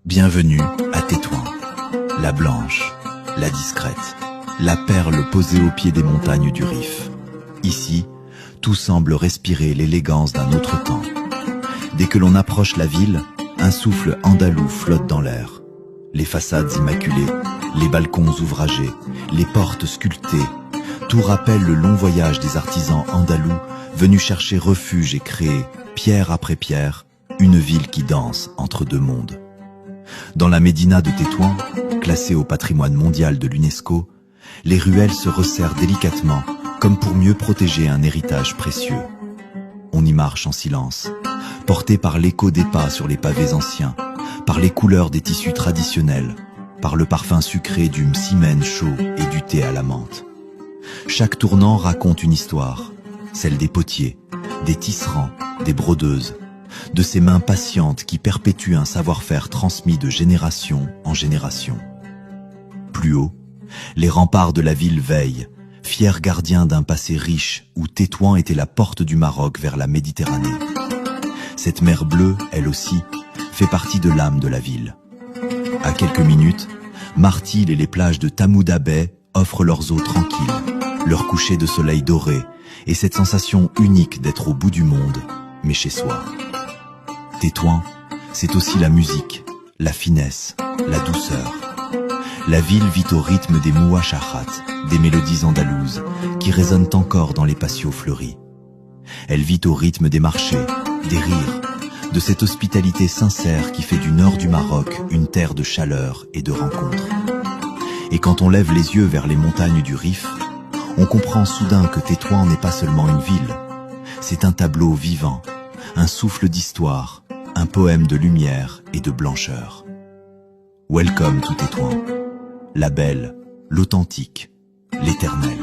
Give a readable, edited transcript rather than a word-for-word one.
Bienvenue à Tétouan, la blanche, la discrète, la perle posée au pied des montagnes du Rif. Ici, tout semble respirer l'élégance d'un autre temps. Dès que l'on approche la ville, un souffle andalou flotte dans l'air. Les façades immaculées, les balcons ouvragés, les portes sculptées, tout rappelle le long voyage des artisans andalous venus chercher refuge et créer, pierre après pierre, une ville qui danse entre deux mondes. Dans la médina de Tétouan, classée au patrimoine mondial de l'UNESCO, les ruelles se resserrent délicatement, comme pour mieux protéger un héritage précieux. On y marche en silence, porté par l'écho des pas sur les pavés anciens, par les couleurs des tissus traditionnels, par le parfum sucré du msimène chaud et du thé à la menthe. Chaque tournant raconte une histoire, celle des potiers, des tisserands, des brodeuses, de ces mains patientes qui perpétuent un savoir-faire transmis de génération en génération. Plus haut, les remparts de la ville veillent, fiers gardiens d'un passé riche où Tétouan était la porte du Maroc vers la Méditerranée. Cette mer bleue, elle aussi, fait partie de l'âme de la ville. À quelques minutes, Martil et les plages de Tamouda Bay offrent leurs eaux tranquilles, leur coucher de soleil doré et cette sensation unique d'être au bout du monde, mais chez soi. Tétouan, c'est aussi la musique, la finesse, la douceur. La ville vit au rythme des mouachachat, des mélodies andalouses, qui résonnent encore dans les patios fleuris. Elle vit au rythme des marchés, des rires, de cette hospitalité sincère qui fait du nord du Maroc une terre de chaleur et de rencontres. Et quand on lève les yeux vers les montagnes du Rif, on comprend soudain que Tétouan n'est pas seulement une ville, c'est un tableau vivant, un souffle d'histoire, un poème de lumière et de blancheur. Welcome to Tétouan, la belle, l'authentique, l'éternelle.